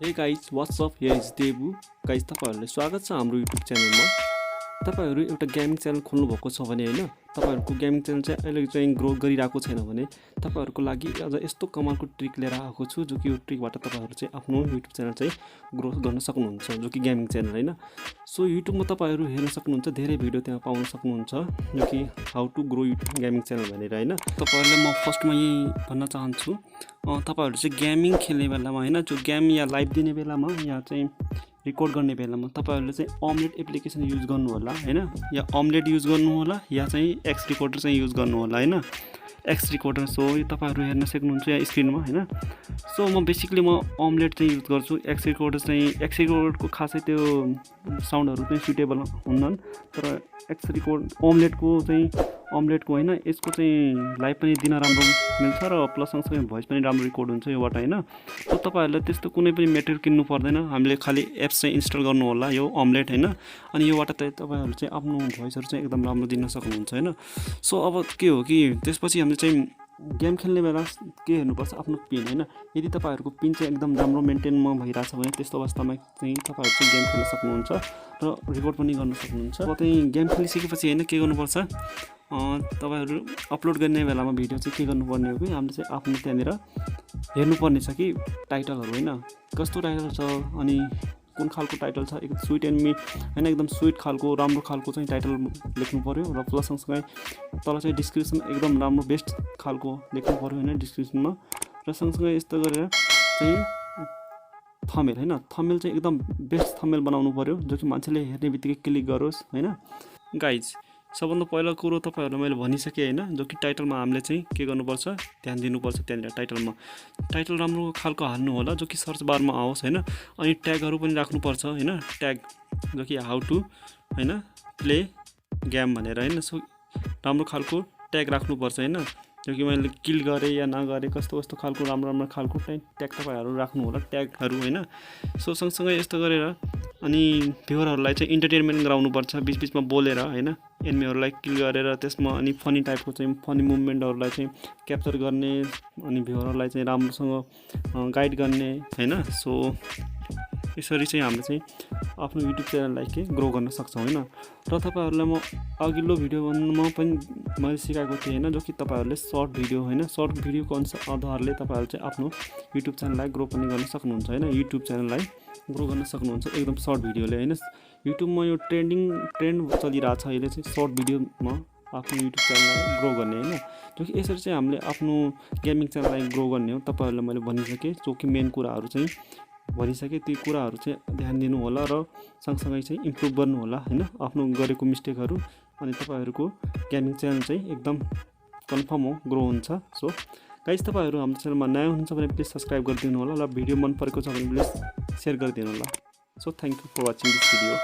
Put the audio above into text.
हे guys what's up here is Debu guys तपाईहरुलाई स्वागत छ हाम्रो युट्युब च्यानलमा। तपाईहरु एउटा गेमिङ च्यानल खोल्नु भएको छ भने हैन तपाईहरुको गेमिङ च्यानल चाहिँ अहिले चाहिँ ग्रो गरिरहेको छैन भने तपाईहरुको लागि अझ यस्तो कमालको ट्रिक लिएर आएको छु जो कि यो ट्रिकबाट तपाईहरु चाहिँ आफ्नो युट्युब च्यानल चाहिँ ग्रो गर्न सक्नुहुन्छ जो कि गेमिङ च्यानल हैन। सो युट्युबमा तपाईहरु हेर्न सक्नुहुन्छ धेरै भिडियो त्यहाँ पाउन सक्नुहुन्छ जो कि how to grow YouTube gaming channel भनेर हैन। तपाईहरुलाई म फर्स्टमा यही भन्न चाहन्छु तपाईहरु चाहिँ गेमिङ खेल्ने बेलामा हैन जो गेम या लाइभ दिने बेलामा या चाहिँ रिकर्ड गर्ने बेलामा तपाईहरुले चाहिँ अमलेट एप्लिकेसन युज गर्नु होला हैन या अमलेट युज गर्नु होला या चाहिँ एक्स रिकर्डर चाहिँ युज गर्नु होला हैन। एक्स रिकर्डर सो यो तपाईहरु हेर्न सक्नुहुन्छ यहाँ स्क्रिनमा हैन। सो म बेसिकली म अमलेट चाहिँ युज गर्छु। एक्स रिकर्डरको खासै त्यो साउन्डहरु चाहिँ सुटेबल हुन्नन् तर एक्स रिकर्ड अमलेटको हैन यसको चाहिँ लाइभ पनि दिन राम्रो मिल्छ र प्लस सँगसँगै भोइस पनि राम्रो रिकर्ड हुन्छ योबाट हैन। सो तपाईहरुले त्यस्तो कुनै पनि मेटेरियल किन्नु पर्दैन हामीले खाली एप्स चाहिँ इन्स्टल गर्नु होला यो अमलेट हैन अनि योबाट तपाईहरु चाहिँ आफ्नो भोइसहरु चाहिँ एकदम राम्रो दिन सक्नुहुन्छ हैन। सो अब के हो कि त्यसपछि हामीले चाहिँ गेम खेल्ने बेला के हेर्नुपर्छ आफ्नो पिन हैन। यदि तपाईहरुको पिन चाहिँ एकदम राम्रो मेन्टेनमा भइराछ भने त्यस्तो अवस्थामा चाहिँ तपाईहरु चाहिँ गेम खेल्न सक्नुहुन्छ र रिकर्ड पनि गर्न सक्नुहुन्छ। अब चाहिँ गेम खेलिसकेपछि हैन के गर्नुपर्छ तपाईहरु अपलोड गर्ने बेलामा भिडियो चाहिँ के गर्नुपर्ने हो कि हामीले चाहिँ आफ्नो त्यहाँनिर हेर्नुपर्ने छ कि टाइटलहरु हैन कस्तो टाइटल छ अनि कुन खालको टाइटल छ एकदम स्वीट एन्ड मीट हैन एकदम स्वीट खालको राम्रो खालको चाहिँ टाइटल लेख्नु पर्यो र प्लस सँगसँगै तल चाहिँ डिस्क्रिप्सन एकदम राम्रो बेस्ट खालको लेख्नु पर्यो हैन डिस्क्रिप्सनमा र सँगसँगै यस्तो गरेर चाहिँ थम्बनेल हैन थम्बनेल चाहिँ एकदम बेस्ट थम्बनेल बनाउनु पर्यो जो कि मान्छेले हेर्ने बित्तिकै क्लिक गरोस् हैन। गाइज सबभन्दा पहिला कुरो तपाईहरुलाई मैले भनिसके हैन जो कि टाइटलमा हामीले चाहिँ के गर्नुपर्छ ध्यान दिनुपर्छ त्यहाँनिर टाइटल राम्रो खालको हाल्नु होला जो कि सर्च बारमा आओस् हैन अनि ट्यागहरु पनि राख्नुपर्छ हैन ट्याग जो कि हाउ टु हैन प्ले गेम भनेर हैन। सो राम्रो खालको ट्याग राख्नुपर्छ हैन जो कि मैले किल गरे या नगरे कस्तो खालको राम्रो खालको ट्याग तपाईहरु राख्नु होला ट्यागहरु हैन। सो सँगसँगै यस्तो गरेर अनि भ्युअरहरुलाई चाहिँ इन्टरटेनमेन्ट गराउनु पर्छ बीचबीचमा बोलेर हैन एनिमीहरुलाई किल गरेर त्यसमा अनि फनी टाइपको चाहिँ फनी मुभमेन्टहरुलाई चाहिँ क्याप्चर गर्ने अनि भ्युअरहरुलाई चाहिँ राम्रोसँग गाइड गर्ने हैन। सो यसरी चाहिँ हामीले चाहिँ आफ्नो युट्युब च्यानललाई के ग्रो गर्न सक्छौं हैन। र तपाईहरुलाई म अघिल्लो भिडियोमा पनि मैले सिकाएको थिएँ हैन जो कि तपाईहरुले सर्ट भिडियो हैन सर्ट भिडियोको आधारले तपाईहरु चाहिँ आफ्नो युट्युब च्यानललाई ग्रो पनि गर्न सक्नुहुन्छ हैन युट्युब च्यानललाई ग्रो गर्न सक्नुहुन्छ एकदम सर्ट भिडियोले हैन। युट्युबमा यो ट्रेन्ड चलिरहेछ अहिले चाहिँ सर्ट भिडियोमा आफ्नो युट्युब च्यानललाई ग्रो गर्ने हैन जो कि यसरी चाहिँ हामीले आफ्नो गेमिङ च्यानललाई ग्रो गर्ने हो। तपाईहरुलाई मैले भनिसके जो कि मेन कुराहरु चाहिँ भनिसके ती कुराहरु चाहिँ ध्यान दिनु होला र सँगसँगै चाहिँ इम्प्रुभ गर्नु होला हैन आफ्नो गरेको मिस्टेकहरु अनि तपाईहरुको गेमिङ च्यानल चाहिँ एकदम कन्फर्म हो ग्रो हुन्छ। सो गाइस तपाईहरु हाम्रो च्यानलमा नयाँ हुनुहुन्छ भने प्लिज सब्स्क्राइब गरिदिनु होला र भिडियो मन परेको छ भने प्लिज शेयर गरिदिनु होला। So thank you for watching this video.